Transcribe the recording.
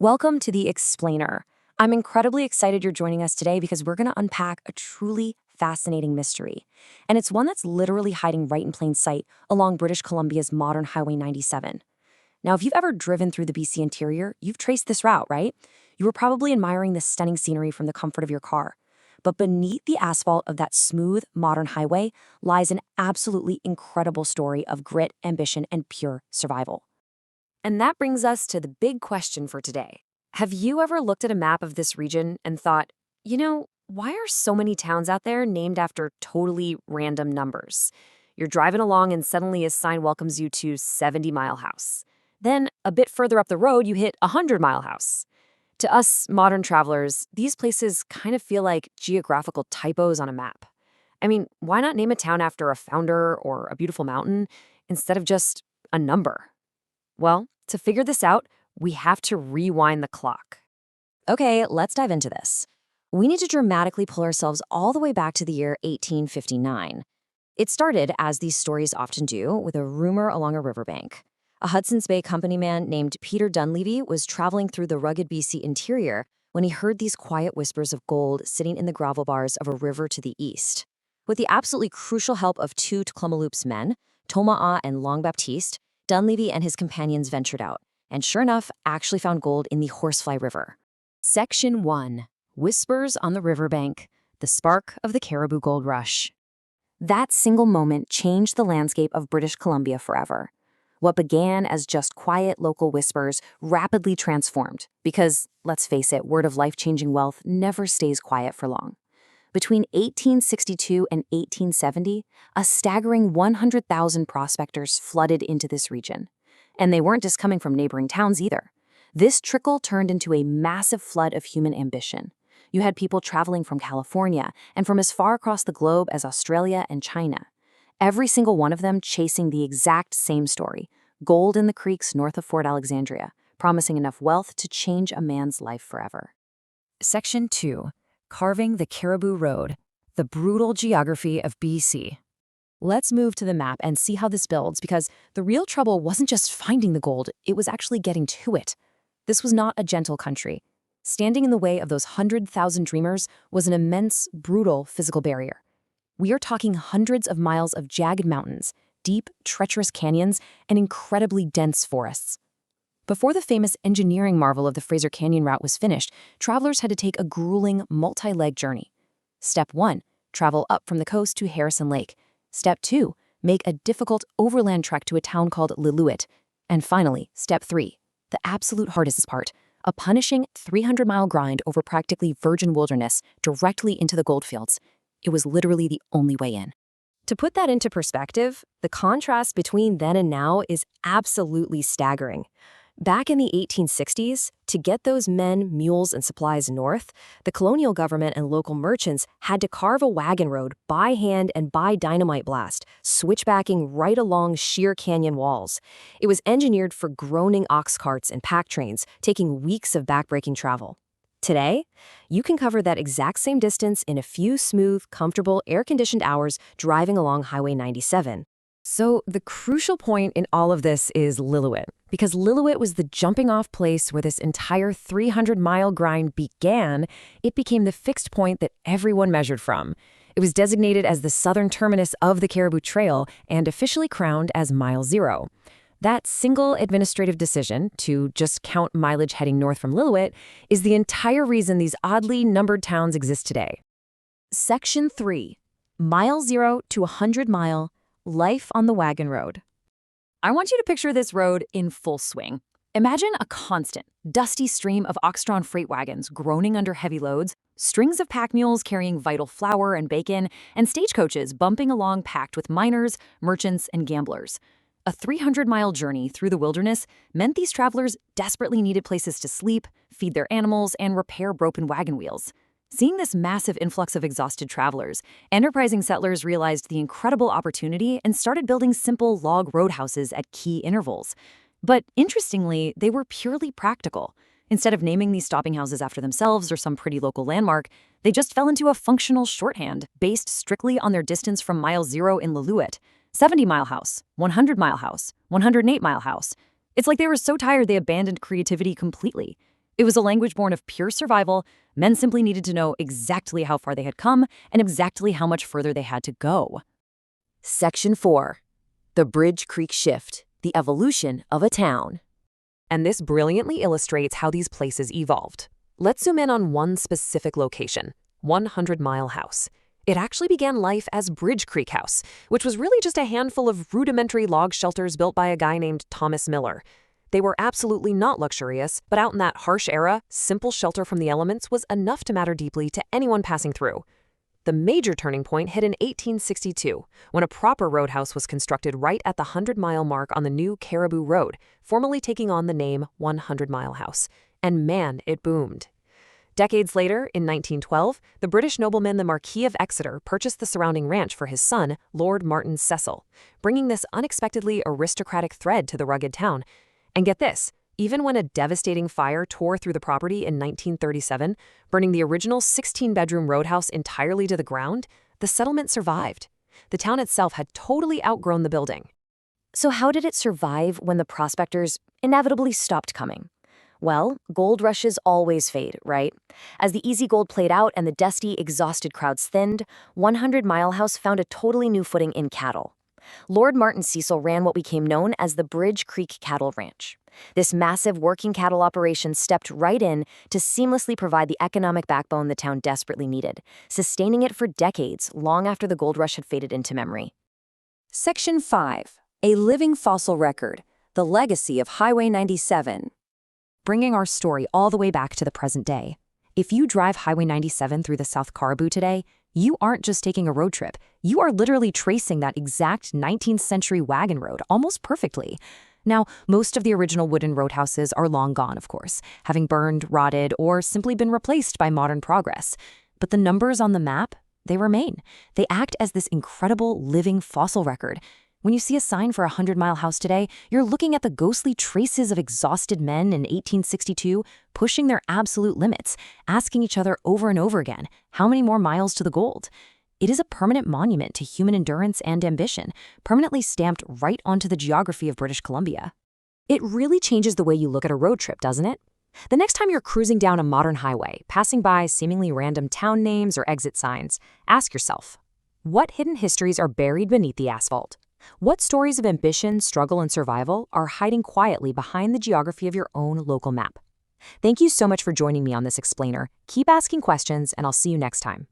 Welcome to The Explainer. I'm incredibly excited you're joining us today because we're going to unpack a truly fascinating mystery. And it's one that's literally hiding right in plain sight along British Columbia's modern Highway 97. Now, if you've ever driven through the BC interior, you've traced this route, right? You were probably admiring this stunning scenery from the comfort of your car. But beneath the asphalt of that smooth, modern highway lies an absolutely incredible story of grit, ambition, and pure survival. And that brings us to the big question for today. Have you ever looked at a map of this region and thought, why are so many towns out there named after totally random numbers? You're driving along and suddenly a sign welcomes you to 70 Mile House. Then, a bit further up the road, you hit 100 Mile House. To us modern travelers, these places kind of feel like geographical typos on a map. I mean, why not name a town after a founder or a beautiful mountain instead of just a number? Well, to figure this out, we have to rewind the clock. Okay, let's dive into this. We need to dramatically pull ourselves all the way back to the year 1859. It started, as these stories often do, with a rumor along a riverbank. A Hudson's Bay Company man named Peter Dunlevy was traveling through the rugged BC interior when he heard these quiet whispers of gold sitting in the gravel bars of a river to the east. With the absolutely crucial help of two Tk'emlups men, Thomas and Long Baptiste, Dunlevy and his companions ventured out, and sure enough, actually found gold in the Horsefly River. Section 1. Whispers on the Riverbank, the spark of the Cariboo Gold Rush. That single moment changed the landscape of British Columbia forever. What began as just quiet local whispers rapidly transformed, because, let's face it, word of life-changing wealth never stays quiet for long. Between 1862 and 1870, a staggering 100,000 prospectors flooded into this region. And they weren't just coming from neighboring towns either. This trickle turned into a massive flood of human ambition. You had people traveling from California and from as far across the globe as Australia and China. Every single one of them chasing the exact same story, gold in the creeks north of Fort Alexandria, promising enough wealth to change a man's life forever. Section 2. Carving the Cariboo Road, the brutal geography of BC. Let's move to the map and see how this builds, because the real trouble wasn't just finding the gold, it was actually getting to it. This was not a gentle country. Standing in the way of those 100,000 dreamers was an immense, brutal physical barrier. We are talking hundreds of miles of jagged mountains, deep, treacherous canyons, and incredibly dense forests. Before the famous engineering marvel of the Fraser Canyon route was finished, travelers had to take a grueling, multi-leg journey. Step 1, travel up from the coast to Harrison Lake. Step 2, make a difficult overland trek to a town called Lillooet. And finally, Step 3, the absolute hardest part, a punishing 300-mile grind over practically virgin wilderness directly into the goldfields. It was literally the only way in. To put that into perspective, the contrast between then and now is absolutely staggering. Back in the 1860s, to get those men, mules, and supplies north, the colonial government and local merchants had to carve a wagon road by hand and by dynamite blast, switchbacking right along sheer canyon walls. It was engineered for groaning ox carts and pack trains, taking weeks of backbreaking travel. Today, you can cover that exact same distance in a few smooth, comfortable, air-conditioned hours driving along Highway 97. So the crucial point in all of this is Lillooet, because Lillooet was the jumping-off place where this entire 300-mile grind began. It became the fixed point that everyone measured from. It was designated as the southern terminus of the Cariboo Trail and officially crowned as Mile Zero. That single administrative decision to just count mileage heading north from Lillooet is the entire reason these oddly numbered towns exist today. Section 3. Mile Zero to 100 Mile. Life on the Wagon Road. I want you to picture this road in full swing. Imagine a constant, dusty stream of ox-drawn freight wagons groaning under heavy loads, strings of pack mules carrying vital flour and bacon, and stagecoaches bumping along packed with miners, merchants, and gamblers. A 300-mile journey through the wilderness meant these travelers desperately needed places to sleep, feed their animals, and repair broken wagon wheels. Seeing this massive influx of exhausted travelers, enterprising settlers realized the incredible opportunity and started building simple log roadhouses at key intervals. But interestingly, they were purely practical. Instead of naming these stopping houses after themselves or some pretty local landmark, they just fell into a functional shorthand based strictly on their distance from Mile Zero in Lillooet. 70-mile house, 100-mile house, 108-mile house. It's like they were so tired they abandoned creativity completely. It was a language born of pure survival. Men simply needed to know exactly how far they had come and exactly how much further they had to go. Section 4. The Bridge Creek Shift, the evolution of a town. And this brilliantly illustrates how these places evolved. Let's zoom in on one specific location, 100 Mile House. It actually began life as Bridge Creek House, which was really just a handful of rudimentary log shelters built by a guy named Thomas Miller. They were absolutely not luxurious, but out in that harsh era, simple shelter from the elements was enough to matter deeply to anyone passing through. The major turning point hit in 1862, when a proper roadhouse was constructed right at the 100-mile mark on the new Cariboo Road, formally taking on the name 100 Mile House. And man, it boomed. Decades later, in 1912, the British nobleman the Marquis of Exeter purchased the surrounding ranch for his son, Lord Martin Cecil, bringing this unexpectedly aristocratic thread to the rugged town. And get this, even when a devastating fire tore through the property in 1937, burning the original 16-bedroom roadhouse entirely to the ground, the settlement survived. The town itself had totally outgrown the building. So how did it survive when the prospectors inevitably stopped coming? Well, gold rushes always fade, right? As the easy gold played out and the dusty, exhausted crowds thinned, 100 Mile House found a totally new footing in cattle. Lord Martin Cecil ran what became known as the Bridge Creek Cattle Ranch. This massive working cattle operation stepped right in to seamlessly provide the economic backbone the town desperately needed, sustaining it for decades, long after the gold rush had faded into memory. Section 5. A living fossil record, the legacy of Highway 97. Bringing our story all the way back to the present day. If you drive Highway 97 through the South Cariboo today, you aren't just taking a road trip. You are literally tracing that exact 19th century wagon road almost perfectly. Now, most of the original wooden roadhouses are long gone, of course, having burned, rotted, or simply been replaced by modern progress. But the numbers on the map, they remain. They act as this incredible living fossil record. When you see a sign for a 100-mile house today, you're looking at the ghostly traces of exhausted men in 1862 pushing their absolute limits, asking each other over and over again, how many more miles to the gold? It is a permanent monument to human endurance and ambition, permanently stamped right onto the geography of British Columbia. It really changes the way you look at a road trip, doesn't it? The next time you're cruising down a modern highway, passing by seemingly random town names or exit signs, ask yourself, what hidden histories are buried beneath the asphalt? What stories of ambition, struggle, and survival are hiding quietly behind the geography of your own local map? Thank you so much for joining me on this explainer. Keep asking questions, and I'll see you next time.